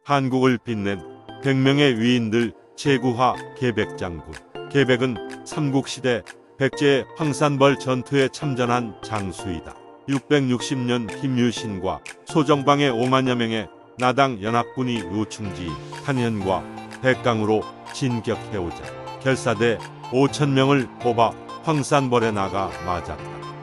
한국을 빛낸 100명의 위인들 제구화 계백장군. 계백은 삼국시대 백제의 황산벌 전투에 참전한 장수이다. 660년 김유신과 소정방의 5만여 명의 나당 연합군이 우충지 한현과 백강으로 진격해오자 결사대 5,000명을 뽑아 황산벌에 나가 맞았다.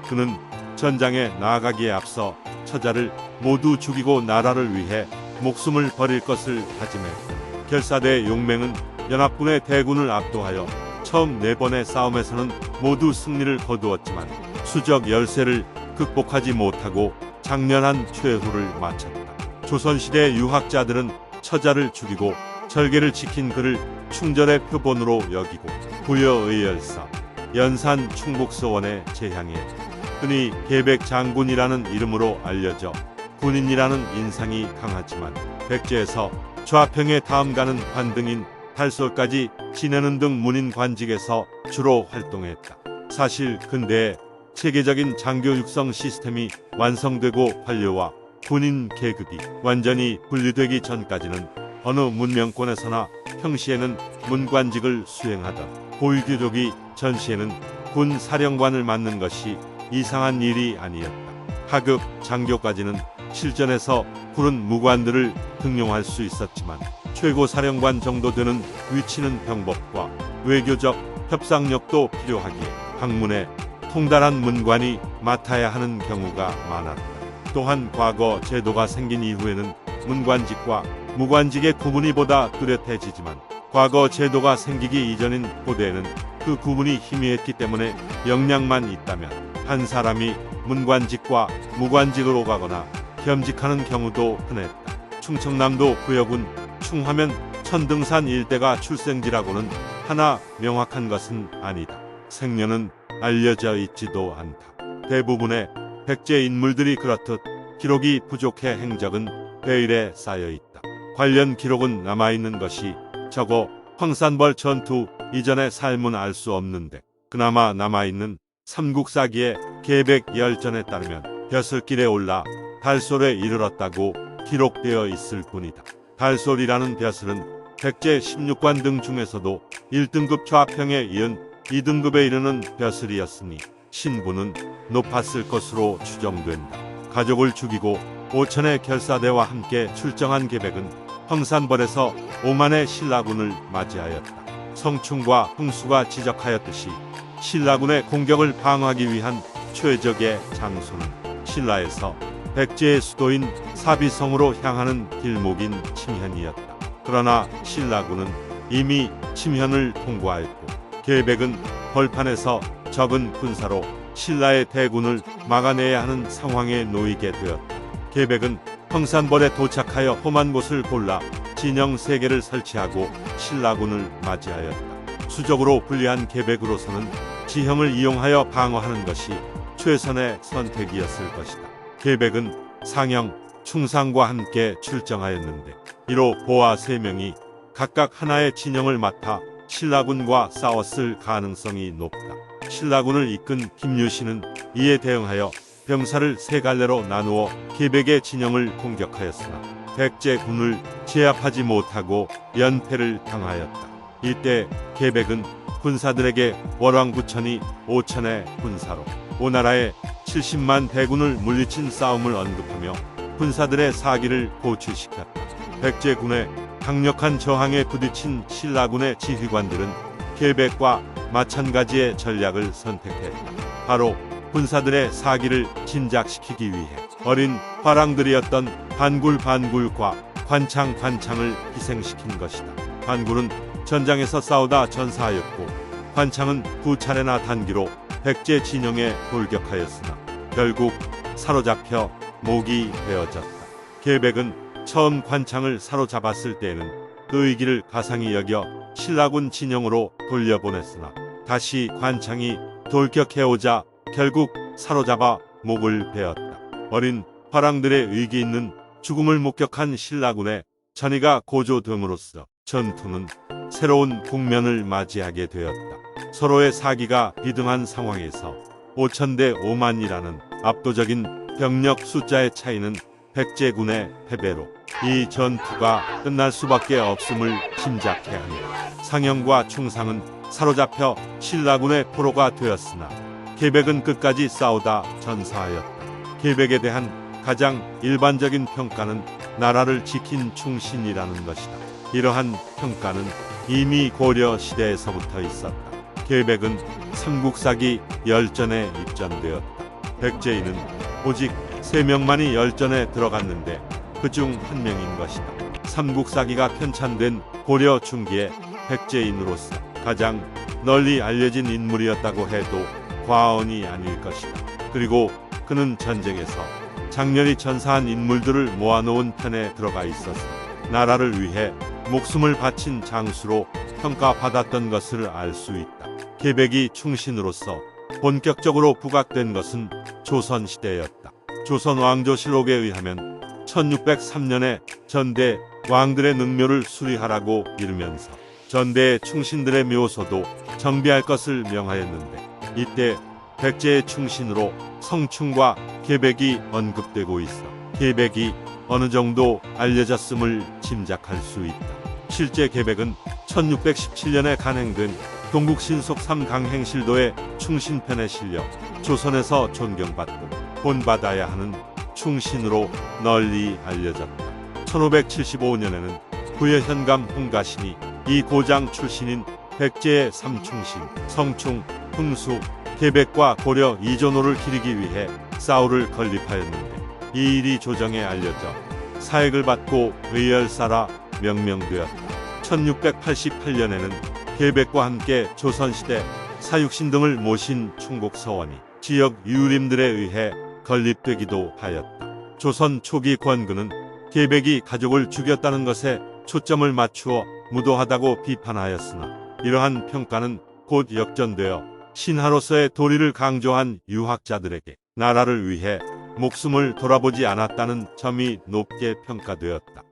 그는 전장에 나아가기에 앞서 처자를 모두 죽이고 나라를 위해 목숨을 버릴 것을 다짐했다. 결사대의 용맹은 연합군의 대군을 압도하여 처음 4번의 싸움에서는 모두 승리를 거두었지만 수적 열세를 극복하지 못하고 장렬한 최후를 마쳤다. 조선시대 유학자들은 처자를 죽이고 절개를 지킨 그를 충절의 표본으로 여기고 부여의열사, 연산 충북서원에 제향했다. 흔히 계백장군이라는 이름으로 알려져 군인이라는 인상이 강하지만 백제에서 좌평의 다음가는 관등인 달솔까지 지내는 등 문인 관직에서 주로 활동했다. 사실 근대에 체계적인 장교 육성 시스템이 완성되고 관료와 군인 계급이 완전히 분리되기 전까지는 어느 문명권에서나 평시에는 문관직을 수행하던 고위규족이 전시에는 군 사령관을 맡는 것이 이상한 일이 아니었다. 하급 장교까지는 실전에서 푸른 무관들을 등용할 수 있었지만 최고 사령관 정도 되는 위치는 병법과 외교적 협상력도 필요하기에 학문에 통달한 문관이 맡아야 하는 경우가 많았다. 또한 과거 제도가 생긴 이후에는 문관직과 무관직의 구분이 보다 뚜렷해지지만 과거 제도가 생기기 이전인 고대에는 그 구분이 희미했기 때문에 역량만 있다면 한 사람이 문관직과 무관직으로 가거나 겸직하는 경우도 흔했다. 충청남도 구역은 충하면 천등산 일대가 출생지라고는 하나 명확한 것은 아니다. 생년은 알려져 있지도 않다. 대부분의 백제 인물들이 그렇듯 기록이 부족해 행적은 베일에 쌓여있다. 관련 기록은 남아있는 것이 적어 황산벌 전투 이전의 삶은 알 수 없는데 그나마 남아있는 삼국사기의 계백열전에 따르면 벼슬길에 올라 달솔에 이르렀다고 기록되어 있을 뿐이다. 달솔이라는 벼슬은 백제 16관 등 중에서도 1등급 좌평에 이은 2등급에 이르는 벼슬이었으니 신분은 높았을 것으로 추정된다. 가족을 죽이고 5천의 결사대와 함께 출정한 계백은 황산벌에서 5만의 신라군을 맞이하였다. 성충과 흥수가 지적하였듯이 신라군의 공격을 방어하기 위한 최적의 장소는 신라에서 백제의 수도인 사비성으로 향하는 길목인 침현이었다. 그러나 신라군은 이미 침현을 통과했고 계백은 벌판에서 적은 군사로 신라의 대군을 막아내야 하는 상황에 놓이게 되었다. 계백은 황산벌에 도착하여 험한 곳을 골라 진영 3개를 설치하고 신라군을 맞이하였다. 수적으로 불리한 계백으로서는 지형을 이용하여 방어하는 것이 최선의 선택이었을 것이다. 계백은 상영, 충상과 함께 출정하였는데 이로 보아 3명이 각각 하나의 진영을 맡아 신라군과 싸웠을 가능성이 높다. 신라군을 이끈 김유신은 이에 대응하여 병사를 3갈래로 나누어 계백의 진영을 공격하였으나 백제군을 제압하지 못하고 연패를 당하였다. 이때 계백은 군사들에게 월왕구천이 5천의 군사로 오나라의 70만 대군을 물리친 싸움을 언급하며 군사들의 사기를 고취시켰다. 백제군의 강력한 저항에 부딪힌 신라군의 지휘관들은 계백과 마찬가지의 전략을 선택했다. 바로 군사들의 사기를 진작시키기 위해 어린 화랑들이었던 반굴과 관창을 희생시킨 것이다. 반굴은 전장에서 싸우다 전사하였고 관창은 2차례나 단기로 백제 진영에 돌격하였으나 결국 사로잡혀 목이 베어졌다. 계백은 처음 관창을 사로잡았을 때에는 그 위기를 가상히 여겨 신라군 진영으로 돌려보냈으나 다시 관창이 돌격해오자 결국 사로잡아 목을 베었다. 어린 화랑들의 의기 있는 죽음을 목격한 신라군의 전의가 고조됨으로써 전투는 새로운 국면을 맞이하게 되었다. 서로의 사기가 비등한 상황에서 5,000대 5만이라는 압도적인 병력 숫자의 차이는 백제군의 패배로 이 전투가 끝날 수밖에 없음을 짐작해야 합니다. 상영과 충상은 사로잡혀 신라군의 포로가 되었으나 계백은 끝까지 싸우다 전사하였다. 계백에 대한 가장 일반적인 평가는 나라를 지킨 충신이라는 것이다. 이러한 평가는 이미 고려 시대에서부터 있었다. 계백은 삼국사기 열전에 입전되었다. 백제인은 오직 3명만이 열전에 들어갔는데 그중 한 명인 것이다. 삼국사기가 편찬된 고려 중기에 백제인으로서 가장 널리 알려진 인물이었다고 해도 과언이 아닐 것이다. 그리고 그는 전쟁에서 장렬히 전사한 인물들을 모아놓은 편에 들어가 있어서 나라를 위해 목숨을 바친 장수로 평가받았던 것을 알 수 있다. 계백이 충신으로서 본격적으로 부각된 것은 조선시대였다. 조선왕조실록에 의하면 1603년에 전대 왕들의 능묘를 수리하라고 이르면서 전대의 충신들의 묘소도 정비할 것을 명하였는데 이때 백제의 충신으로 성충과 계백이 언급되고 있어 계백이 어느 정도 알려졌음을 짐작할 수 있다. 실제 계백은 1617년에 간행된 동국신속 3강행실도의 충신편에 실려 조선에서 존경받고 본받아야 하는 충신으로 널리 알려졌다. 1575년에는 부여현감 홍가신이 이 고장 출신인 백제의 삼충신 성충, 흥수, 계백과 고려 이존호를 기리기 위해 싸우를 건립하였는데 이 일이 조정에 알려져 사액을 받고 의열사라 명명되었다. 1688년에는 계백과 함께 조선시대 사육신 등을 모신 충곡서원이 지역 유림들에 의해 건립되기도 하였다. 조선 초기 권근은 계백이 가족을 죽였다는 것에 초점을 맞추어 무도하다고 비판하였으나 이러한 평가는 곧 역전되어 신하로서의 도리를 강조한 유학자들에게 나라를 위해 목숨을 돌아보지 않았다는 점이 높게 평가되었다.